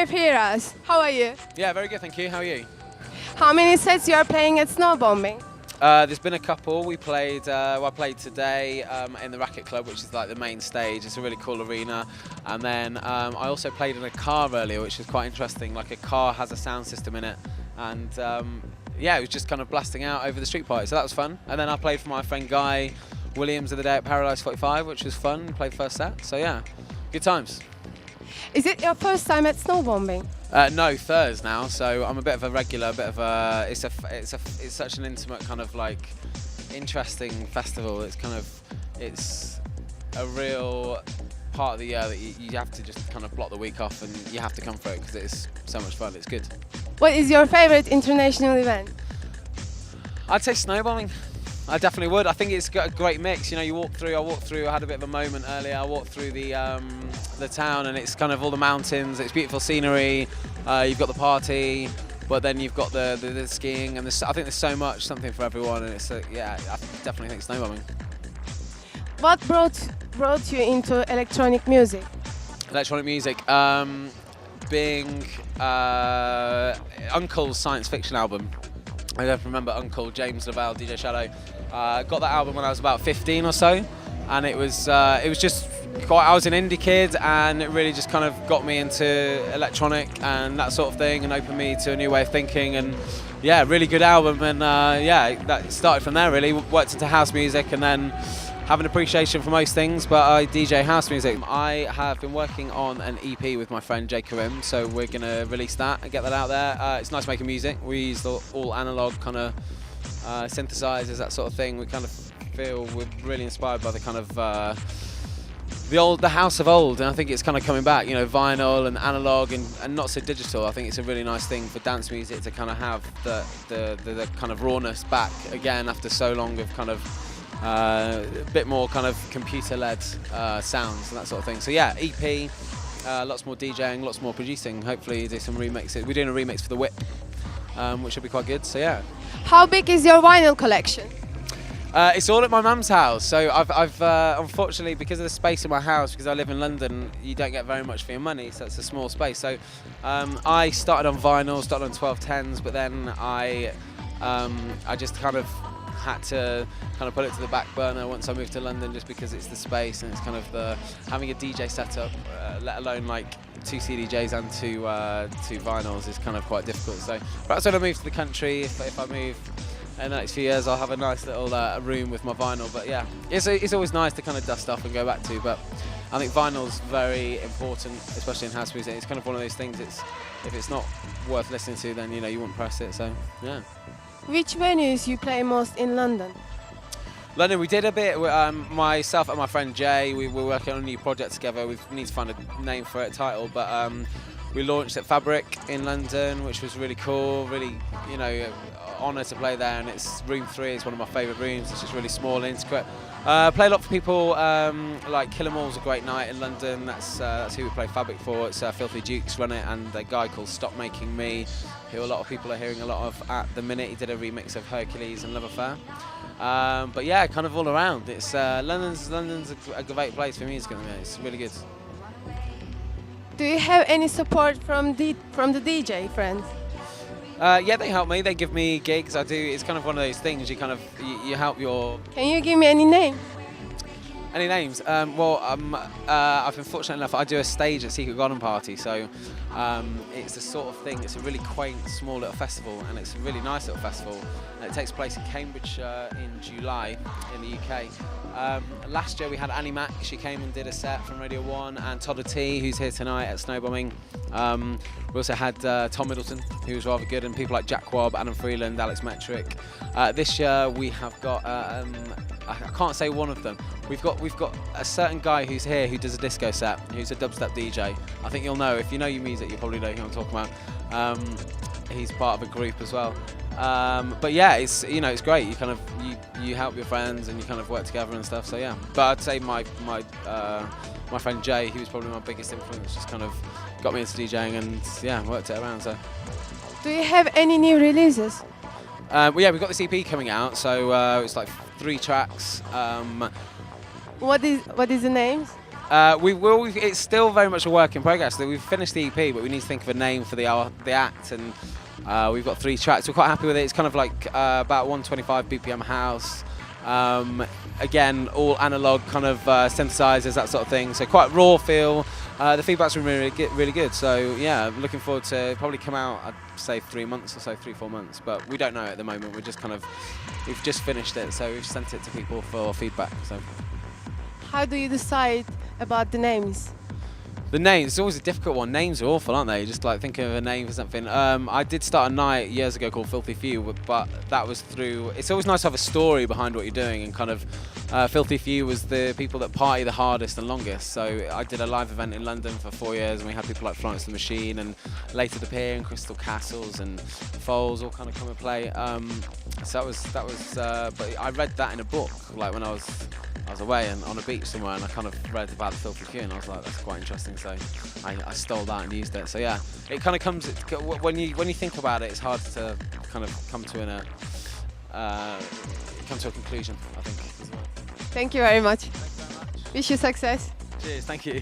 DJ Firas. How are you? Yeah, very good, thank you. How are you? How many sets you are playing at Snowbooming? There's been a couple. We played. I played today in the Racket Club, which is like the main stage. It's a really cool arena. And then I also played in a car earlier, which was quite interesting. Like a car has a sound system in it, and yeah, it was just kind of blasting out over the street party. So that was fun. And then I played for my friend Guy Williams the other day at Paradise 45, which was fun. Played first set. So yeah, good times. Is it your first time at Snowbooming? No, thirds now. So I'm a bit of a regular, a bit of a. It's such an intimate kind of like interesting festival. It's a real part of the year that you have to just kind of block the week off and you have to come for it because it's so much fun. It's good. What is your favorite international event? I'd say snowbombing. I definitely would. I think it's got a great mix. You know, I walked through. I had a bit of a moment earlier. I walked through the town, and it's kind of all the mountains. It's beautiful scenery. You've got the party, but then you've got the skiing, and I think there's something for everyone. And it's yeah, I definitely think snowbombing. What brought you into electronic music? Electronic music, being Uncle's science fiction album. I don't remember Uncle, James Lavelle, DJ Shadow. Got that album when I was about 15 or so, and it was just quite. I was an indie kid, and it really just kind of got me into electronic and that sort of thing, and opened me to a new way of thinking. And yeah, really good album, and yeah, that started from there. Really worked into house music, and then have an appreciation for most things, but I DJ house music. I have been working on an EP with my friend Jay Karim, so we're going to release that and get that out there. It's nice making music. We use all analog kind of synthesizers, that sort of thing. We kind of feel we're really inspired by the kind of the house of old, and I think it's kind of coming back. You know, vinyl and analog and not so digital. I think it's a really nice thing for dance music to kind of have the kind of rawness back again after so long of kind of a bit more kind of computer-led sounds and that sort of thing. So yeah, EP, lots more DJing, lots more producing. Hopefully do some remixes. We're doing a remix for The Whip, which will be quite good. So yeah. How big is your vinyl collection? It's all at my mum's house. So I've unfortunately, because of the space in my house, because I live in London, you don't get very much for your money. So it's a small space. So I started on vinyl, started on 1210s, but then I just kind of had to kind of put it to the back burner once I moved to London, just because it's the space and it's kind of having a DJ setup, let alone like 2 CDJs and two vinyls is kind of quite difficult. So perhaps when I move to the country, if I move in the next few years, I'll have a nice little room with my vinyl. But yeah, it's always nice to kind of dust off and go back to. But I think vinyl's very important, especially in house music. It's kind of one of those things. If it's not worth listening to, then you wouldn't press it. So yeah. Which venues you play most in London? London, we did a bit. Myself and my friend Jay, we were working on a new project together. We need to find a name for it, title, but we launched at Fabric in London, which was really cool. Really, honour to play there. And it's room 3. It's one of my favourite rooms. It's just really small and intricate. Play a lot for people like Killamall's a great night in London. That's who we play Fabric for. It's Filthy Dukes run it, and a guy called Stop Making Me, who a lot of people are hearing a lot of at the minute. He did a remix of Hercules and Love Affair. But yeah, kind of all around. It's London's a great place for music at the minute. It's really good. Do you have any support from the DJ friends? Yeah, they help me. They give me gigs. I do. It's kind of one of those things. You kind of you help your. Can you give me any name? Any names? Well, I've been fortunate enough. I do a stage at Secret Garden Party, so it's the sort of thing. It's a really quaint, small little festival, and it's a really nice little festival. And it takes place in Cambridge in July in the UK. Last year we had Annie Mac. She came and did a set from Radio 1, and Todd T, who's here tonight at Snowbooming. We also had Tom Middleton, who was rather good, and people like Jack Wobb, Adam Freeland, Alex Metric. This year we have got. I can't say one of them. We've got a certain guy who's here who does a disco set, who's a dubstep DJ. I think you'll know, if you know your music, you probably know who I'm talking about. He's part of a group as well. But yeah, it's it's great. You kind of you help your friends and you kind of work together and stuff. So yeah. But I'd say my friend Jay, he was probably my biggest influence. Just kind of got me into DJing and yeah, worked it around. So. Do you have any new releases? Well, yeah, we've got this EP coming out, so it's like 3 tracks. What is the names? It's still very much a work in progress. We've finished the EP, but we need to think of a name for the act, and we've got 3 tracks. We're quite happy with it. It's kind of like about 125 BPM house. Again, all analog kind of synthesizers, that sort of thing. So quite raw feel. The feedback's been really good. So yeah, looking forward to probably come out. I'd say 3 months or so, 3-4 months. But we don't know at the moment. We've just finished it, so we've sent it to people for feedback. So. How do you decide about the names? The names, it's always a difficult one. Names are awful, aren't they? Just like thinking of a name for something. I did start a night years ago called Filthy Few, but that was through, it's always nice to have a story behind what you're doing, and kind of Filthy Few was the people that party the hardest and longest. So I did a live event in London for 4 years, and we had people like Florence the Machine and Later the Pier and Crystal Castles and Foals all kind of come and play. So that was. But I read that in a book, like when I was away and on a beach somewhere, and I kind of read about the Filthy Few, and I was like, that's quite interesting. So I stole that and used it. So yeah, it kind of comes when you think about it. It's hard to kind of come to a conclusion, I think. Thank you very much. Thanks very much. Wish you success. Cheers. Thank you.